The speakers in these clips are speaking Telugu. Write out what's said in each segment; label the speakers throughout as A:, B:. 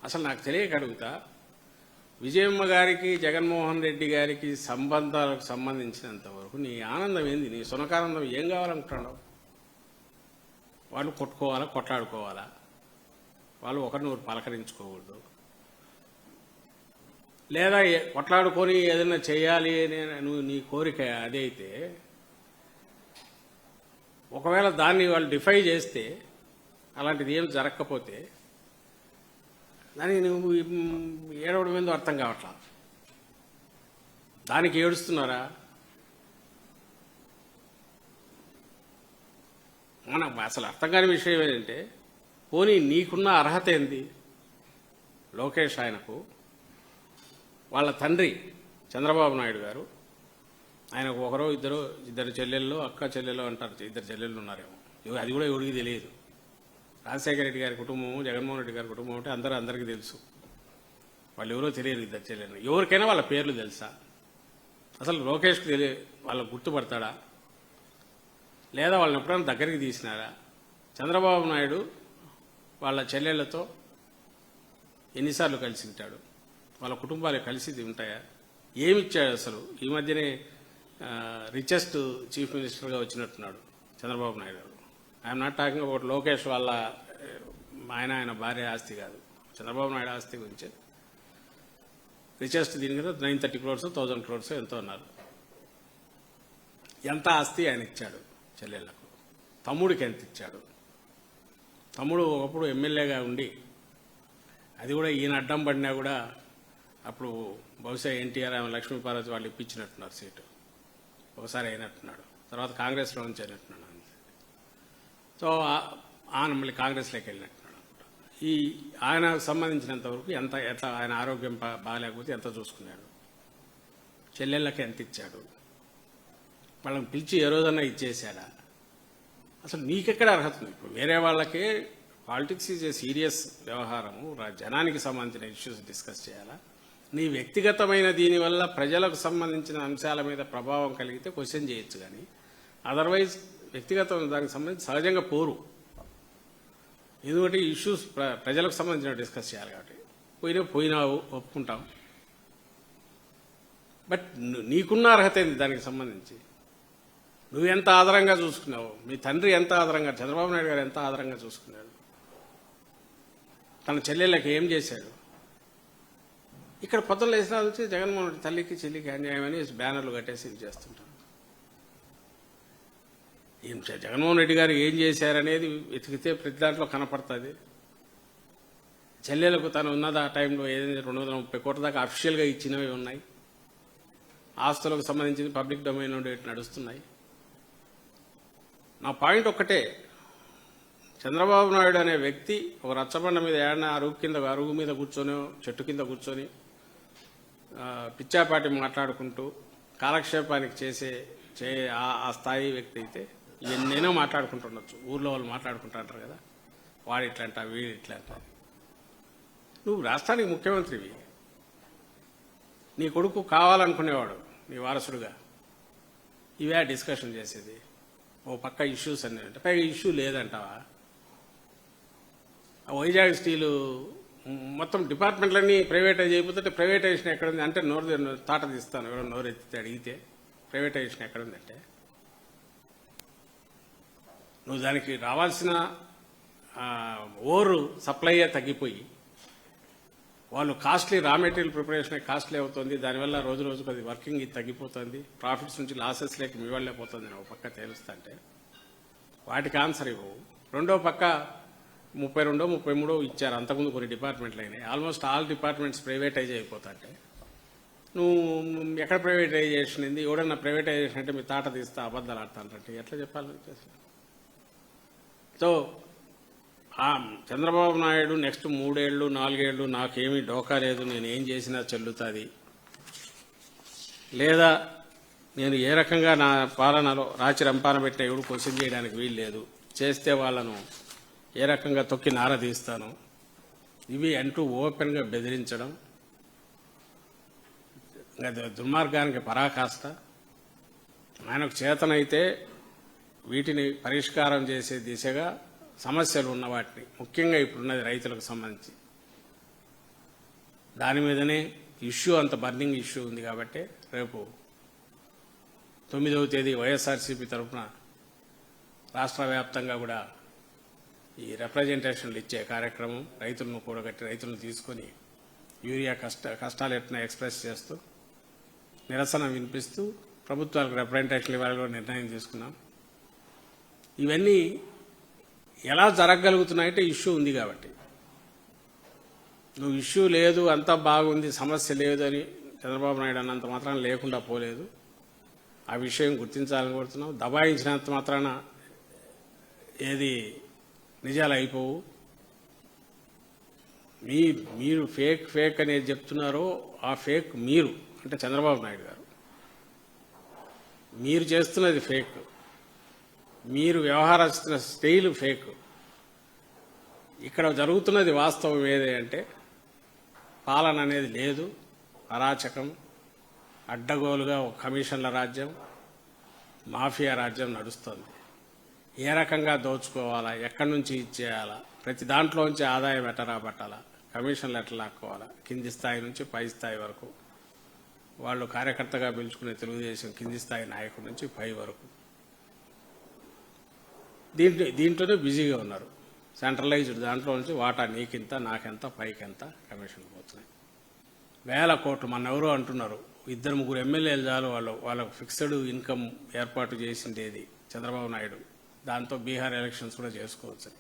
A: అసలు నాకు తెలియక అడుగుతా, విజయమ్మ గారికి జగన్మోహన్ రెడ్డి గారికి సంబంధాలకు సంబంధించినంత వరకు నీ ఆనందం ఏంది? నీ సునకానందం ఏం కావాలనుకుంటున్నావు? వాళ్ళు కొట్టుకోవాలా, కొట్లాడుకోవాలా? వాళ్ళు ఒకరినొకరు పలకరించుకోకూడదు, లేదా కొట్లాడుకొని ఏదైనా చేయాలి అని నువ్వు నీ కోరిక అదే అయితే, ఒకవేళ దాన్ని వాళ్ళు డిఫై చేస్తే, అలాంటిది ఏం జరగకపోతే దానికి నువ్వు ఏడవడం ఏందో అర్థం కావట్లా. దానికి ఏడుస్తున్నారా? మనకు అసలు అర్థం కాని విషయం ఏంటంటే, పోనీ నీకున్న అర్హత ఏంది? లోకేష్ ఆయనకు వాళ్ళ తండ్రి చంద్రబాబు నాయుడు గారు, ఆయనకు ఒకరో ఇద్దరు చెల్లెళ్ళు, అక్క చెల్లెళ్ళు అంటారు, ఇద్దరు చెల్లెళ్ళు ఉన్నారేమో, అది కూడా ఎవరికి తెలియదు. రాజశేఖర రెడ్డి గారి కుటుంబము, జగన్మోహన్ రెడ్డి గారి కుటుంబం అంటే అందరికీ తెలుసు. వాళ్ళు ఎవరో తెలియదు ఇద్దరు చెల్లెళ్ళు. ఎవరికైనా వాళ్ళ పేర్లు తెలుసా? అసలు లోకేష్కి వాళ్ళకు గుర్తుపడతాడా? లేదా వాళ్ళని ఎప్పుడైనా దగ్గరికి తీసినారా? చంద్రబాబు నాయుడు వాళ్ళ చెల్లెళ్లతో ఎన్నిసార్లు కలిసి ఉంటాడు? వాళ్ళ కుటుంబాలు కలిసి ఉంటాయా? ఏమిచ్చాడు అసలు? ఈ మధ్యనే రిచెస్ట్ చీఫ్ మినిస్టర్గా వచ్చినట్టున్నాడు చంద్రబాబు నాయుడు గారు. I'm not talking about Lokesh వాళ్ళ ఆయన భార్య ఆస్తి కాదు, చంద్రబాబు నాయుడు ఆస్తి గురించి. రిచెస్ట్ దీని మీద 930 crores 1000 crores ఎంతో ఉన్నారు. ఎంత ఆస్తి ఆయన ఇచ్చాడు చెల్లెళ్లకు? తమ్ముడికి ఎంత ఇచ్చాడు? తమ్ముడు ఒకప్పుడు ఎమ్మెల్యేగా ఉండి, అది కూడా ఈయన అడ్డం పడినా కూడా అప్పుడు బహుశా ఎన్టీఆర్, ఆమె లక్ష్మీపార్వతి వాళ్ళు ఇప్పించినట్టున్నారు సీటు. ఒకసారి అయినట్టున్నాడు, తర్వాత కాంగ్రెస్లో నుంచి అయినట్టున్నాడు. సో ఆయన మళ్ళీ కాంగ్రెస్లోకి వెళ్ళినట్టున్నాడు. ఈ ఆయనకు సంబంధించినంత వరకు ఎట్లా ఆయన ఆరోగ్యం బాగాలేకపోతే ఎంత చూసుకున్నాడు? చెల్లెళ్ళకి ఎంత ఇచ్చాడు? వాళ్ళని పిలిచి ఏ రోజన్నా ఇచ్చేసాడా? అసలు నీకెక్కడ అర్హత ఉంది? ఇప్పుడు వేరే వాళ్ళకే పాలిటిక్స్ ఈజ్ ఏ సీరియస్ వ్యవహారము, జనానికి సంబంధించిన ఇష్యూస్ డిస్కస్ చేయాలా? నీ వ్యక్తిగతమైన దీనివల్ల ప్రజలకు సంబంధించిన అంశాల మీద ప్రభావం కలిగితే క్వశ్చన్ చేయొచ్చు, కానీ అదర్వైజ్ వ్యక్తిగతమైన దానికి సంబంధించి సహజంగా పోరు. ఎందుకంటే ఇష్యూస్ ప్రజలకు సంబంధించిన డిస్కస్ చేయాలి కాబట్టి పోయినావు ఒప్పుకుంటాం. బట్ నీకున్న అర్హత ఏంది దానికి సంబంధించి? నువ్వు ఎంత ఆదరంగా చూసుకున్నావు? మీ తండ్రి ఎంత ఆదరంగా, చంద్రబాబు నాయుడు గారు ఎంత ఆదరంగా చూసుకున్నాడు? తన చెల్లెళ్ళకి ఏం చేశాడు? ఇక్కడ పొద్దున్న వేసిన నుంచి జగన్మోహన్ రెడ్డి తల్లికి చెల్లికి అన్యాయం అని బ్యానర్లు కట్టేసి ఇది చేస్తుంటారు. ఏం జగన్మోహన్ రెడ్డి గారు ఏం చేశారనేది వెతికితే ప్రతి దాంట్లో కనపడుతుంది. చెల్లెలకు తను ఉన్నది ఆ టైంలో ఏదైనా 230 కోట్ల దాకా అఫీషియల్గా ఇచ్చినవి ఉన్నాయి. ఆస్తులకు సంబంధించిన పబ్లిక్ డొమైన్ నడుస్తున్నాయి. నా పాయింట్ ఒక్కటే, చంద్రబాబు నాయుడు అనే వ్యక్తి ఒక రచ్చబండ మీద ఏడన్నా అరుగు మీద కూర్చొని, చెట్టు కింద కూర్చొని పిచ్చాపాటి మాట్లాడుకుంటూ కాలక్షేపానికి చేసే ఆ స్థాయి వ్యక్తి అయితే ఎన్నైనా మాట్లాడుకుంటుండొచ్చు. ఊర్లో వాళ్ళు మాట్లాడుకుంటారు కదా, వాడు ఇట్లంట వీడు ఇట్లంట. నువ్వు రాష్ట్రానికి ముఖ్యమంత్రివి, నీ కొడుకు కావాలనుకునేవాడు నీ వారసుడుగా, ఇవే డిస్కషన్ చేసేది. ఓ పక్క ఇష్యూస్ అన్నీ అంటే పైగా ఇష్యూ లేదంటావా? వైజాగ్ స్టీలు మొత్తం డిపార్ట్మెంట్లన్నీ ప్రైవేటైజ్ అయిపోతుంటే ప్రైవేటైజేషన్ ఎక్కడుంది అంటే తాట తీస్తాను. ఎవరో నోరు ఎత్తితే అడిగితే ప్రైవేటైజేషన్ ఎక్కడుందంటే, నువ్వు దానికి రావాల్సిన ఓరు సప్లైయే తగ్గిపోయి, వాళ్ళు costly raw material preparation costly అవుతుంది, దానివల్ల రోజు రోజుకు అది వర్కింగ్ ఇది తగ్గిపోతుంది, ప్రాఫిట్స్ నుంచి లాసెస్ లేక మీ వాళ్ళే పోతుంది అని ఒక పక్క తెలుస్తుంటే వాటికి ఆన్సర్ ఇవ్వవు. రెండో పక్క 32, 33 ఇచ్చారు, అంతకుముందు కొన్ని డిపార్ట్మెంట్లు అయినాయి. ఆల్మోస్ట్ ఆల్ డిపార్ట్మెంట్స్ ప్రైవేటైజ్ అయిపోతాంటే నువ్వు ఎక్కడ ప్రైవేటైజేషన్ అయింది? ఎవడన్నా ప్రైవేటైజేషన్ అంటే మీ తాట తీస్తా అబద్ధాలు ఆడతానంటే ఎట్లా చెప్పాలి? సో చంద్రబాబు నాయుడు నెక్స్ట్ 3 ఏళ్ళు 4 ఏళ్ళు నాకేమీ డోకా లేదు, నేను ఏం చేసినా చెల్లుతుంది, లేదా నేను ఏ రకంగా నా పాలనలో రాచి రంపాన పెట్టిన ఎవడు క్వశ్చన్ చేయడానికి వీలు లేదు, చేస్తే వాళ్ళను ఏ రకంగా తొక్కి నారదీస్తాను, ఇవి అంటూ ఓపెన్గా బెదిరించడం దుర్మార్గానికి పరాకాష్ట. ఆయనకు చేతనైతే వీటిని పరిష్కారం చేసే దిశగా సమస్యలు ఉన్న వాటిని, ముఖ్యంగా ఇప్పుడున్నది రైతులకు సంబంధించి దాని మీదనే ఇష్యూ అంత బర్నింగ్ ఇష్యూ ఉంది కాబట్టి రేపు 9వ తేదీ వైఎస్ఆర్సీపీ తరఫున రాష్ట్ర వ్యాప్తంగా కూడా ఈ రిప్రజెంటేషన్లు ఇచ్చే కార్యక్రమం, రైతులను కూడగట్టి రైతులను తీసుకొని యూరియా కష్టాలు ఎట్లా ఎక్స్ప్రెస్ చేస్తూ నిరసన వినిపిస్తూ ప్రభుత్వాలకు రిప్రజెంటేషన్లు ఇవ్వాలని నిర్ణయం తీసుకున్నాం. ఇవన్నీ ఎలా జరగగలుగుతున్నాయంటే ఇష్యూ ఉంది కాబట్టి. నువ్వు ఇష్యూ లేదు, అంతా బాగుంది, సమస్య లేదు అని చంద్రబాబు నాయుడు అన్నంత మాత్రాన లేకుండా పోలేదు. ఆ విషయం గుర్తించాలని కోరుతున్నాం. దబాయించినంత మాత్రాన ఏది నిజాలు అయిపోవు. మీరు ఫేక్ అనేది చెప్తున్నారో ఆ ఫేక్ మీరు అంటే చంద్రబాబు నాయుడు గారు. మీరు చేస్తున్నది ఫేక్, మీరు వ్యవహరిస్తున్న స్టైల్ ఫేక్. ఇక్కడ జరుగుతున్నది వాస్తవం ఏది అంటే పాలన అనేది లేదు, అరాచకం, అడ్డగోలుగా ఒక కమిషన్ల రాజ్యం, మాఫియా రాజ్యం నడుస్తుంది. ఏ రకంగా దోచుకోవాలా, ఎక్కడి నుంచి ఇచ్చేయాలా, ప్రతి దాంట్లోంచి ఆదాయం ఎట్లా రాబట్టాలా, కమిషన్లు ఎట్లా లాక్కోవాలా, కింది స్థాయి నుంచి పై స్థాయి వరకు, వాళ్ళు కార్యకర్తగా పిలుచుకునే తెలుగుదేశం కింది స్థాయి నాయకుడి నుంచి పై వరకు దీంట్లోనే బిజీగా ఉన్నారు. సెంట్రలైజ్డ్ దాంట్లో నుంచి వాటా నీకింత, నాకెంత, పైకెంత కమిషన్లు పోతున్నాయి. వేల కోట్లు. మన ఎవరో అంటున్నారు 2-3 ఎమ్మెల్యేలు చాలు వాళ్ళకు ఫిక్స్డ్ ఇన్కమ్ ఏర్పాటు చేసిండేది చంద్రబాబు నాయుడు, దాంతో బీహార్ ఎలక్షన్స్ కూడా చేసుకోవచ్చు.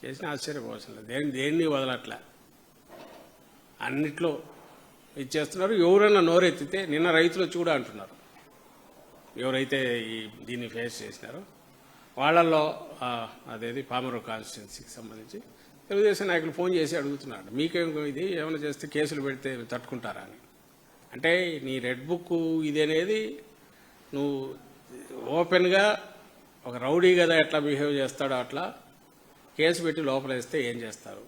A: చేసిన ఆశ్చర్యపోవాల్సిన దేన్ని వదలట్లే, అన్నిట్లో ఇచ్చేస్తున్నారు. ఎవరైనా నోరెత్తితే నిన్న రైతులు వచ్చి కూడా అంటున్నారు, ఎవరైతే దీన్ని ఫేస్ చేసినారో వాళ్ళల్లో అదేది పామరు కాన్స్టిట్యున్సీకి సంబంధించి తెలుగుదేశం నాయకులు ఫోన్ చేసి అడుగుతున్నాడు, మీకేం ఇది ఏమైనా చేస్తే కేసులు పెడితే తట్టుకుంటారా అని. అంటే నీ రెడ్ బుక్ ఇది అనేది నువ్వు ఓపెన్గా ఒక రౌడీ కదా ఎట్లా బిహేవ్ చేస్తాడో అట్లా కేసు పెట్టి లోపల వేస్తే ఏం చేస్తారు?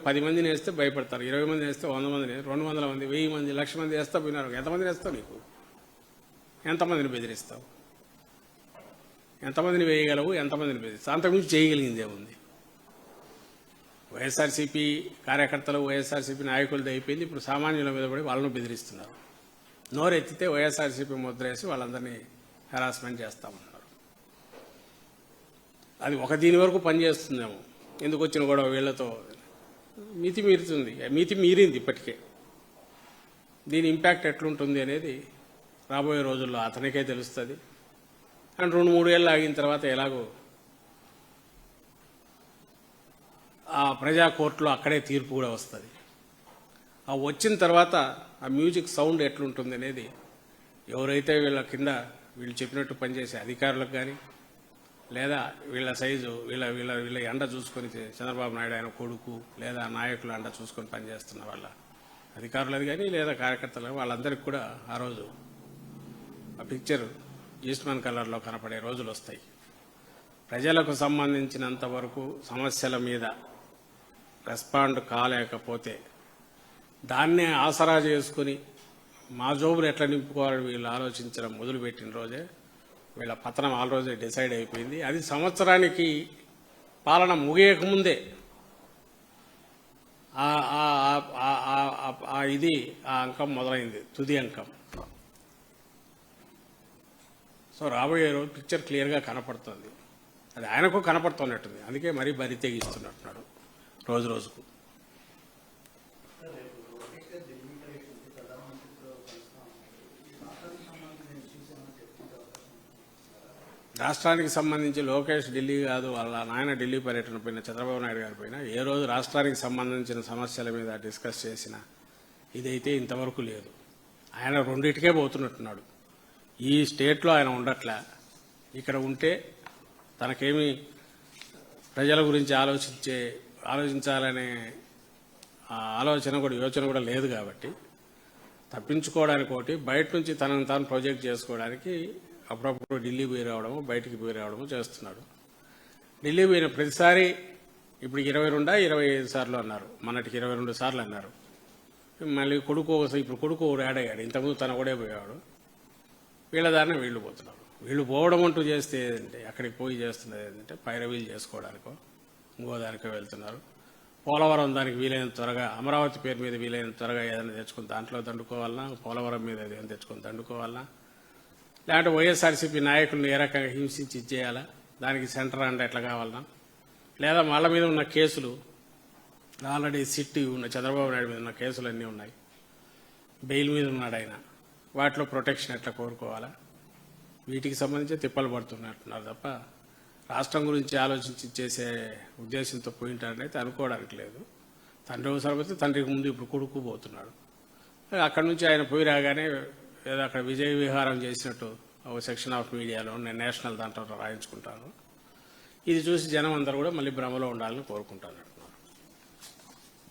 A: 10 మందిని వేస్తే భయపడతారు, 20 మందిని వేస్తే 100 మందిని, 200 మంది, 1000 మంది, 1,00,000 మంది వేస్తా పోయినారు. ఎంతమందిని వేస్తావు? నీకు ఎంతమందిని బెదిరిస్తావు? ఎంతమందిని వేయగలవు? ఎంతమందిని బెదిరిస్తావు? అంతకుమించి చేయగలిగిందే ఉంది. వైఎస్ఆర్సీపీ కార్యకర్తలు, వైఎస్ఆర్సీపీ నాయకులది అయిపోయింది. ఇప్పుడు సామాన్యుల మీద పడి వాళ్ళను బెదిరిస్తున్నారు. నోరెత్తితే వైఎస్ఆర్సీపీ ముద్ర వేసి వాళ్ళందరినీ హెరాస్మెంట్ చేస్తామన్నారు. అది దీని వరకు పనిచేస్తుందేమో. ఎందుకు వచ్చిన గొడవ వీళ్లతో మితి మీరింది ఇప్పటికే. దీని ఇంపాక్ట్ ఎట్లుంటుంది అనేది రాబోయే రోజుల్లో అతనికే తెలుస్తుంది. అండ్ 2-3 ఏళ్ళు ఆగిన తర్వాత ఎలాగో ఆ ప్రజా కోర్టులో అక్కడే తీర్పు కూడా వస్తుంది. ఆ వచ్చిన తర్వాత ఆ మ్యూజిక్ సౌండ్ ఎట్లుంటుంది అనేది ఎవరైతే వీళ్ళ కింద వీళ్ళు చెప్పినట్టు పనిచేసే అధికారులకు కానీ, లేదా వీళ్ళ సైజు వీళ్ళ ఎండ చూసుకొని చంద్రబాబు నాయుడు ఆయన కొడుకు లేదా నాయకుల ఎండ చూసుకొని పనిచేస్తున్న వాళ్ళ అధికారులది కానీ లేదా కార్యకర్తలు వాళ్ళందరికీ కూడా ఆ రోజు ఆ పిక్చర్ ఈస్ట్మన్ కలర్లో కనపడే రోజులు వస్తాయి. ప్రజలకు సంబంధించినంత వరకు సమస్యల మీద రెస్పాండ్ కాలేకపోతే దాన్నే ఆసరా చేసుకుని మా జోబులు ఎట్లా నింపుకోవాలని వీళ్ళు ఆలోచించడం మొదలుపెట్టిన రోజే వీళ్ళ పతనం ఆ రోజే డిసైడ్ అయిపోయింది. అది సంవత్సరానికి పాలన ముగియకముందే ఆ అంకం మొదలైంది, తుది అంకం. సో రాబోయే రోజు పిక్చర్ క్లియర్గా కనపడుతుంది. అది ఆయనకు కనపడుతున్నట్టుంది, అందుకే మరీ బరి తెగిస్తున్నట్టున్నాడు రోజు రోజుకు. రాష్ట్రానికి సంబంధించి లోకేష్ ఢిల్లీ కాదు, వాళ్ళ నాయన ఢిల్లీ పర్యటన పైన, చంద్రబాబు నాయుడు గారి పైన ఏ రోజు రాష్ట్రానికి సంబంధించిన సమస్యల మీద డిస్కస్ చేసిన ఇదైతే ఇంతవరకు లేదు. ఆయన రెండింటికే పోతున్నట్టున్నాడు. ఈ స్టేట్లో ఆయన ఉండట్లే. ఇక్కడ ఉంటే తనకేమీ ప్రజల గురించి ఆలోచించాలనే ఆలోచన కూడా యోచన కూడా లేదు కాబట్టి తప్పించుకోవడానికి ఒకటి, బయట నుంచి తనను తాను ప్రొజెక్ట్ చేసుకోవడానికి అప్పుడప్పుడు ఢిల్లీ పోయి రావడము, బయటికి పోయి రావడము చేస్తున్నాడు. ఢిల్లీ పోయిన ప్రతిసారి ఇప్పుడు 22-25 సార్లు అన్నారు, మొన్నటికి 22 సార్లు అన్నారు. మళ్ళీ ఇప్పుడు కొడుకు యాడ్ అయ్యాడు. ఇంతకుముందు తన కూడా పోయాడు. వీళ్ళ దారిని వీళ్ళు పోతున్నారు. వీళ్ళు పోవడం అంటూ చేస్తే ఏదంటే అక్కడికి పోయి చేస్తున్నది ఏంటంటే పైరవీలు చేసుకోవడానికో ఇంకో దానికో వెళ్తున్నారు. పోలవరం దానికి వీలైనంత త్వరగా, అమరావతి పేరు మీద వీలైనంత త్వరగా ఏదైనా తెచ్చుకుని దాంట్లో దండుకోవాలన్నా, పోలవరం మీద ఏదైనా తెచ్చుకొని దండుకోవాలన్నా, లేదంటే వైఎస్ఆర్సీపీ నాయకులను ఏ రకంగా హింసించి ఇచ్చేయాలా, దానికి సెంటర్ అండ్ ఎట్లా కావాలన్నా, లేదా వాళ్ళ మీద ఉన్న కేసులు ఆల్రెడీ సిట్ ఉన్న చంద్రబాబు నాయుడు మీద ఉన్న కేసులు అన్నీ ఉన్నాయి, బెయిల్ మీద ఉన్నాడు ఆయన, వాటిలో ప్రొటెక్షన్ ఎట్లా కోరుకోవాలా, వీటికి సంబంధించి తిప్పలు పడుతున్నట్టున్నారు తప్ప రాష్ట్రం గురించి ఆలోచించి చేసే ఉద్దేశంతో పోయింటారనైతే అనుకోవడానికి లేదు. తండ్రి అవసరమైతే తండ్రికి ముందు ఇప్పుడు కొడుకు పోతున్నాడు. అక్కడి నుంచి ఆయన పోయి రాగానే ఏదో అక్కడ విజయ విహారం చేసినట్టు ఒక సెక్షన్ ఆఫ్ మీడియాలో నేను నేషనల్ దాంట్లో రాయించుకుంటాను. ఇది చూసి జనం అందరూ కూడా మళ్ళీ భ్రమలో ఉండాలని కోరుకుంటాను.